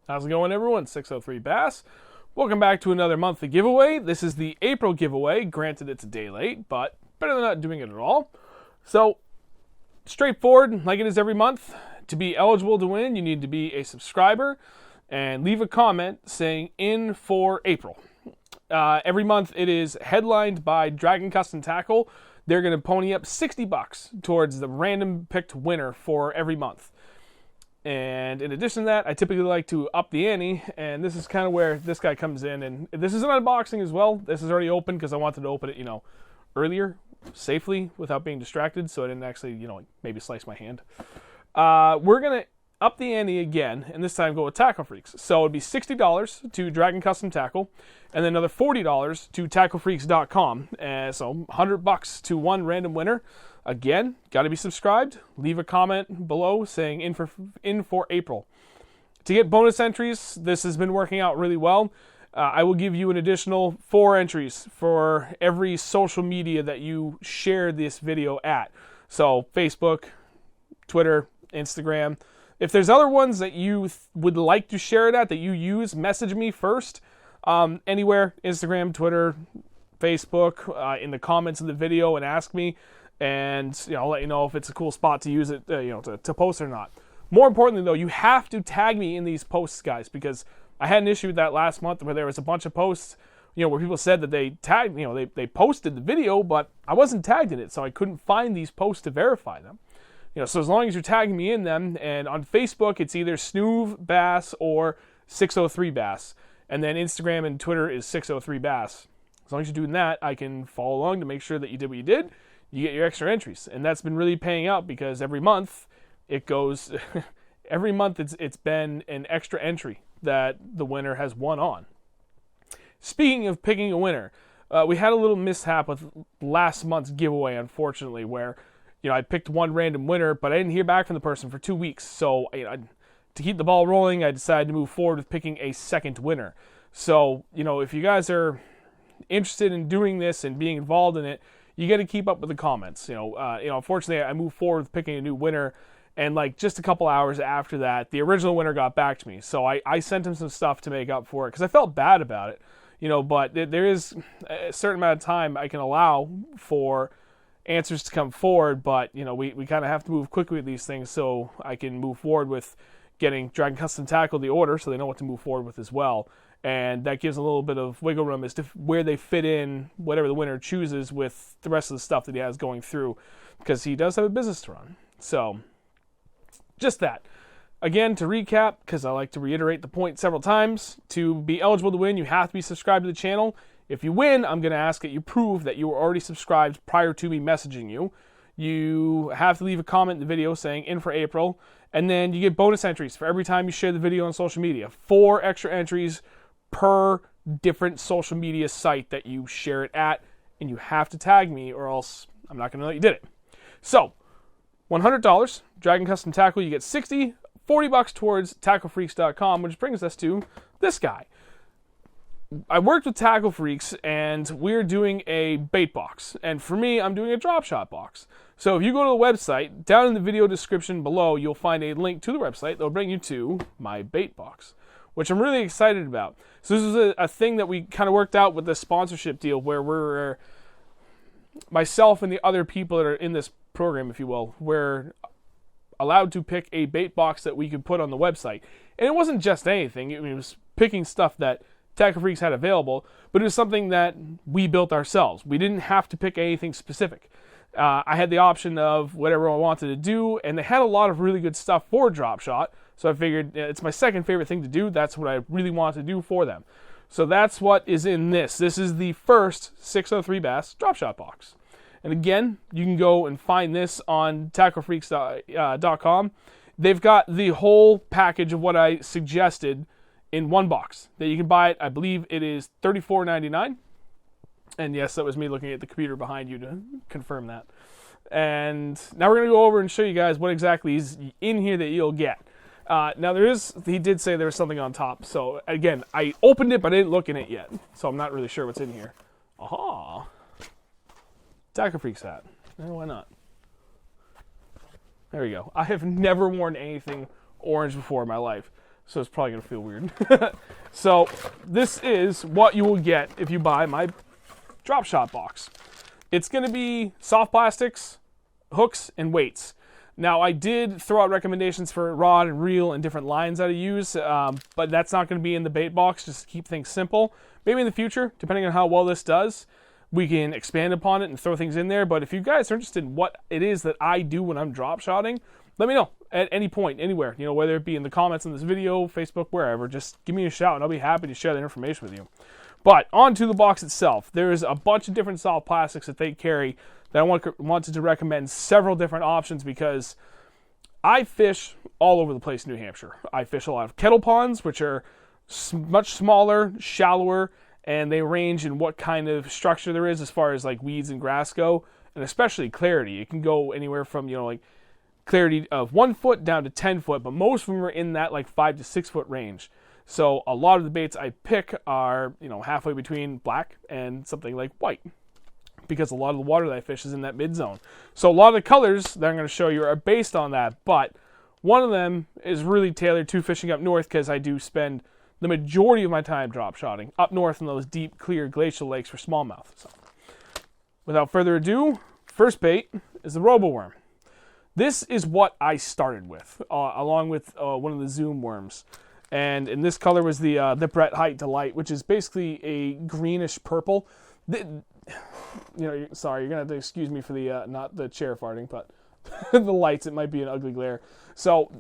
How's it going, everyone? 603 Bass. Welcome back to another monthly giveaway. This is the April giveaway. Granted, it's a day late, but better than not doing it at all. So, straightforward, like it is every month. To be eligible to win, you need to be a subscriber and leave a comment saying "in for April." Every month, it is headlined by Dragon Custom Tackle. They're going to pony up $60 towards the random picked winner for every month. And in addition to that, I typically like to up the ante, and this is kind of where this guy comes in. And this is an unboxing as well. This is already open because I wanted to open it, earlier, safely, without being distracted, so I didn't actually, maybe slice my hand. We're going to up the ante again, and this time go with TackleFreaks. So it'd be $60 to Dragon Custom Tackle, and then another $40 to TackleFreaks.com. So $100 to one random winner. Again, got to be subscribed. Leave a comment below saying in for April. To get bonus entries, this has been working out really well. I will give you an additional 4 entries for every social media that you share this video at. So Facebook, Twitter, Instagram. If there's other ones that you would like to share it at that you use, message me first. Anywhere, Instagram, Twitter, Facebook, in the comments of the video, and ask me. And I'll let you know if it's a cool spot to use it, to post or not. More importantly, though, you have to tag me in these posts, guys, because I had an issue with that last month where there was a bunch of posts, where people said that they tagged, they posted the video, but I wasn't tagged in it, so I couldn't find these posts to verify them. So as long as you're tagging me in them, and on Facebook, it's either Snoov Bass or 603 Bass, and then Instagram and Twitter is 603 Bass. As long as you're doing that, I can follow along to make sure that you did what you did. You get your extra entries, and that's been really paying out because every month it goes. Every month it's been an extra entry that the winner has won on. Speaking of picking a winner, we had a little mishap with last month's giveaway, unfortunately, where I picked one random winner, but I didn't hear back from the person for 2 weeks. So to keep the ball rolling, I decided to move forward with picking a second winner. So if you guys are interested in doing this and being involved in it, you got to keep up with the comments. Unfortunately, I moved forward with picking a new winner, and just a couple hours after that, the original winner got back to me. So I sent him some stuff to make up for it because I felt bad about it. But there is a certain amount of time I can allow for answers to come forward. But we kind of have to move quickly with these things so I can move forward with getting Dragon Custom Tackle the order, so they know what to move forward with as well. And that gives a little bit of wiggle room as to where they fit in whatever the winner chooses with the rest of the stuff that he has going through, because he does have a business to run. So, just that. Again, to recap, because I like to reiterate the point several times, to be eligible to win, you have to be subscribed to the channel. If you win, I'm going to ask that you prove that you were already subscribed prior to me messaging you. You have to leave a comment in the video saying "in for April," and then you get bonus entries for every time you share the video on social media. 4 extra entries per different social media site that you share it at, and you have to tag me or else I'm not going to know you did it. So, $100, Dragon Custom Tackle, you get $60, $40 towards TackleFreaks.com, which brings us to this guy. I worked with TackleFreaks, and we're doing a bait box, and for me, I'm doing a drop shot box. So if you go to the website, down in the video description below, you'll find a link to the website that'll bring you to my bait box, which I'm really excited about. So this is a thing that we kind of worked out with the sponsorship deal where we're, myself and the other people that are in this program, if you will, we're allowed to pick a bait box that we could put on the website. And it wasn't just anything. It was picking stuff that TackleFreaks had available, but it was something that we built ourselves. We didn't have to pick anything specific. I had the option of whatever I wanted to do, and they had a lot of really good stuff for drop shot. So I figured it's my second favorite thing to do. That's what I really want to do for them. So that's what is in this. This is the first 603 Bass drop shot box. And again, you can go and find this on TackleFreaks.com. They've got the whole package of what I suggested in one box that you can buy it. I believe it is $34.99. And yes, that was me looking at the computer behind you to confirm that. And now we're going to go over and show you guys what exactly is in here that you'll get. Now he did say there was something on top. So again, I opened it, but I didn't look in it yet. So I'm not really sure what's in here. Aha. TackleFreaks hat. Why not? There we go. I have never worn anything orange before in my life. so it's probably going to feel weird. So this is what you will get if you buy my drop shot box. It's going to be soft plastics, hooks, and weights. Now, I did throw out recommendations for rod and reel and different lines that I use, but that's not going to be in the bait box, just to keep things simple. Maybe in the future, depending on how well this does, we can expand upon it and throw things in there. But if you guys are interested in what it is that I do when I'm drop shotting, let me know at any point, anywhere. You know, whether it be in the comments on this video, Facebook, wherever. Just give me a shout, and I'll be happy to share that information with you. But onto the box itself. There's a bunch of different soft plastics that they carry that I wanted to recommend several different options because I fish all over the place in New Hampshire. I fish a lot of kettle ponds, which are much smaller, shallower, and they range in what kind of structure there is as far as like weeds and grass go, and especially clarity. It can go anywhere from, like clarity of 1 foot down to 10 foot, but most of them are in that like 5 to 6 foot range. So a lot of the baits I pick are, halfway between black and something like white, because a lot of the water that I fish is in that mid zone. So a lot of the colors that I'm going to show you are based on that, but one of them is really tailored to fishing up north because I do spend the majority of my time drop shotting up north in those deep, clear glacial lakes for smallmouth. So, without further ado, first bait is the roboworm. This is what I started with, along with one of the zoom worms. And in this color was the Brett Height Delight, which is basically a greenish purple. Sorry, you're going to have to excuse me for the, not the chair farting, but the lights. It might be an ugly glare. So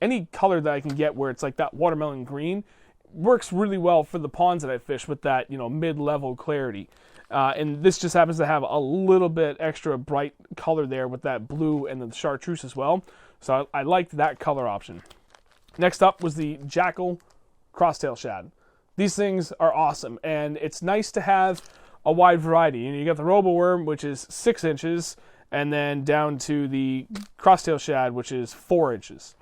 any color that I can get where it's like that watermelon green works really well for the ponds that I fish with that, mid-level clarity. And this just happens to have a little bit extra bright color there with that blue and the chartreuse as well. So I liked that color option. Next up was the Jackal Crosstail Shad. These things are awesome, and it's nice to have a wide variety. You got the roboworm, which is 6 inches, and then down to the Crosstail Shad, which is 4 inches.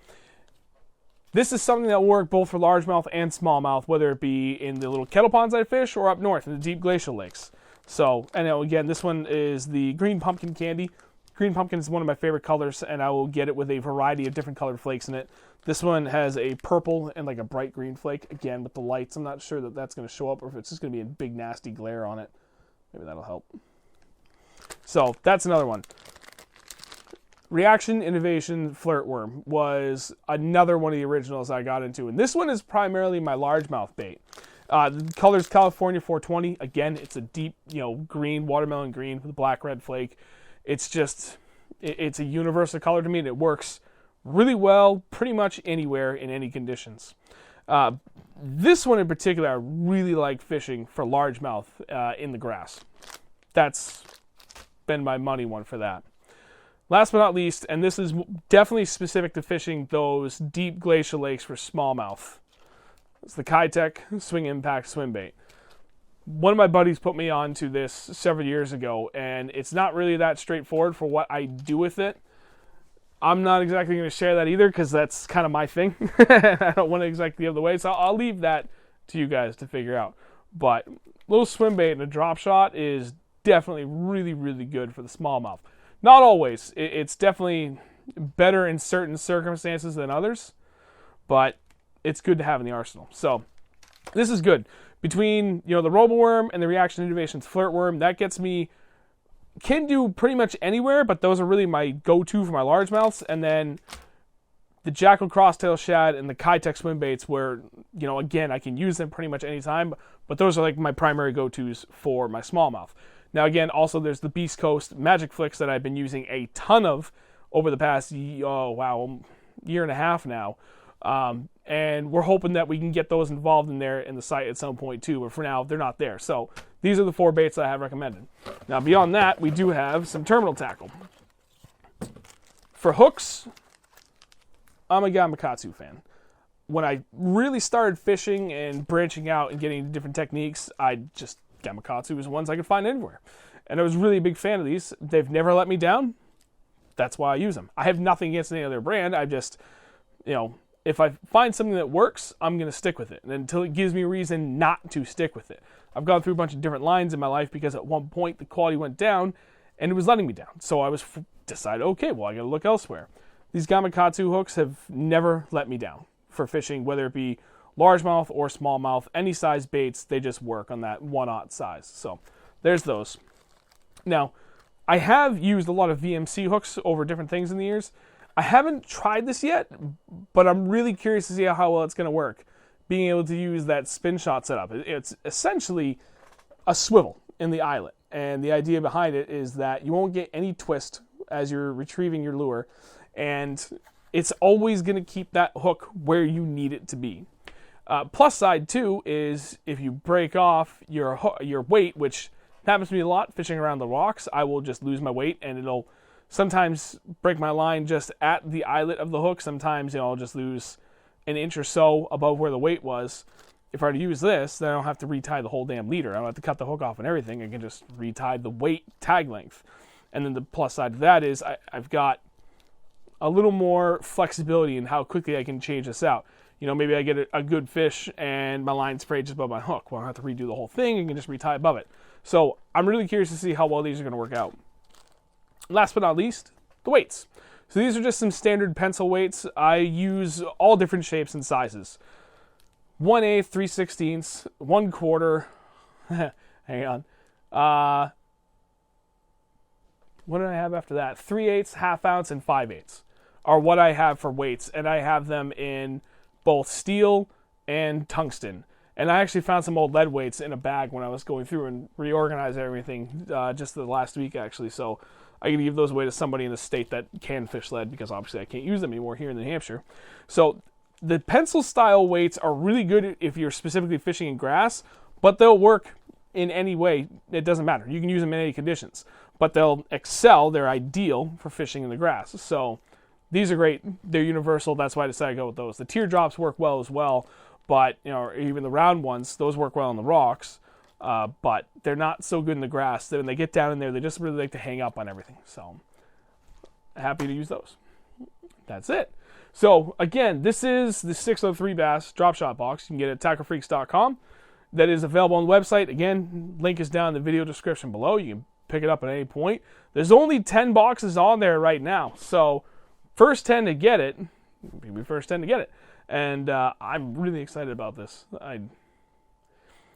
This is something that will work both for largemouth and smallmouth, whether it be in the little kettle ponds I fish or up north in the deep glacial lakes. So, and again, this one is the green pumpkin candy. Green pumpkin is one of my favorite colors, and I will get it with a variety of different colored flakes in it. This one has a purple and like a bright green flake. Again, with the lights, I'm not sure that that's going to show up or if it's just going to be a big nasty glare on it. Maybe that'll help. So that's another one. Reaction Innovation Flirtworm was another one of the originals I got into. And this one is primarily my largemouth bait. The color is California 420. Again, it's a deep, green, watermelon green with a black-red flake. It's just, it's a universal color to me, and it works really well pretty much anywhere in any conditions. This one in particular, I really like fishing for largemouth in the grass. That's been my money one for that. Last but not least, and this is definitely specific to fishing those deep glacial lakes for smallmouth, it's the Kitech Swing Impact Swim Bait. One of my buddies put me onto this several years ago, and it's not really that straightforward for what I do with it. I'm not exactly going to share that either because that's kind of my thing. I don't want to exactly give the way, so I'll leave that to you guys to figure out. But little swim bait and a drop shot is definitely really, really good for the smallmouth. Not always. It's definitely better in certain circumstances than others, but it's good to have in the arsenal. So this is good. Between the roboworm and the Reaction Innovations Flirtworm, that gets me, can do pretty much anywhere, but those are really my go-to for my largemouths. And then the Jackal Crosstail Shad and the Kitech swim baits where, again, I can use them pretty much anytime, but those are like my primary go-tos for my smallmouth. Now, again, also there's the Beast Coast Magic Flicks that I've been using a ton of over the past, year and a half now. And we're hoping that we can get those involved in there in the site at some point too, but for now, they're not there. So these are the 4 baits that I have recommended. Now, beyond that, we do have some terminal tackle. For hooks, I'm a Gamakatsu fan. When I really started fishing and branching out and getting into different techniques, Gamakatsu was the ones I could find anywhere. And I was really a big fan of these. They've never let me down. That's why I use them. I have nothing against any other brand. I just, if I find something that works, I'm going to stick with it. And until it gives me a reason not to stick with it. I've gone through a bunch of different lines in my life because at one point the quality went down and it was letting me down. So I decided, okay, well, I got to look elsewhere. These Gamakatsu hooks have never let me down. for fishing, whether it be largemouth or smallmouth, any size baits, they just work on that 1/0 size. So there's those. Now, I have used a lot of VMC hooks over different things in the years. I haven't tried this yet, but I'm really curious to see how well it's going to work. Being able to use that spin shot setup. It's essentially a swivel in the eyelet. And the idea behind it is that you won't get any twist as you're retrieving your lure. And it's always going to keep that hook where you need it to be. Plus side, too, is if you break off your weight, which happens to me a lot fishing around the rocks, I will just lose my weight, and it'll sometimes break my line just at the eyelet of the hook. Sometimes, I'll just lose an inch or so above where the weight was. If I were to use this, then I don't have to retie the whole damn leader. I don't have to cut the hook off and everything. I can just retie the weight tag length. And then the plus side of that is I've got a little more flexibility in how quickly I can change this out. Maybe I get a good fish and my line's frayed just above my hook. Well, I don't have to redo the whole thing. I can just retie above it. So I'm really curious to see how well these are going to work out. Last but not least, the weights. So these are just some standard pencil weights. I use all different shapes and sizes. 1/8, 3/16, 1/4. Hang on. What did I have after that? 3/8, 1/2 ounce, and 5/8 are what I have for weights, and I have them in both steel and tungsten. And I actually found some old lead weights in a bag when I was going through and reorganizing everything just the last week, actually. So I can give those away to somebody in the state that can fish lead, because obviously I can't use them anymore here in New Hampshire. So the pencil style weights are really good if you're specifically fishing in grass, but they'll work in any way. It doesn't matter. You can use them in any conditions, but they'll excel. They're ideal for fishing in the grass. So these are great. They're universal. That's why I decided to go with those. The teardrops work well as well, but even the round ones, those work well on the rocks. But they're not so good in the grass. When they get down in there, they just really like to hang up on everything. So happy to use those. That's it. So again, this is the 603 bass drop shot box. You can get it at TackleFreaks.com. That is available on the website. Again, link is down in the video description below. You can pick it up at any point. There's only 10 boxes on there right now. So first 10 to get it. Maybe first 10 to get it. And I'm really excited about this.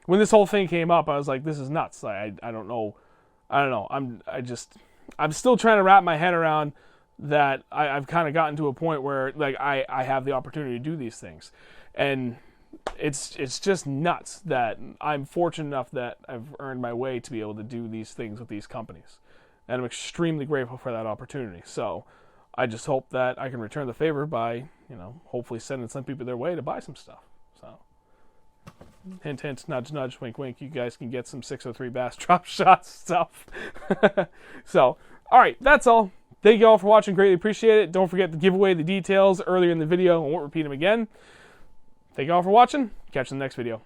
When this whole thing came up, I was like, this is nuts. I don't know. I'm still trying to wrap my head around that. I've kind of gotten to a point where I have the opportunity to do these things. And it's just nuts that I'm fortunate enough that I've earned my way to be able to do these things with these companies. And I'm extremely grateful for that opportunity. So I just hope that I can return the favor by, hopefully sending some people their way to buy some stuff. So hint, hint, nudge, nudge, wink, wink. You guys can get some 603 bass drop shot stuff. So, all right, that's all. Thank you all for watching. Greatly appreciate it. Don't forget to give away the details earlier in the video. I won't repeat them again. Thank you all for watching. Catch you in the next video.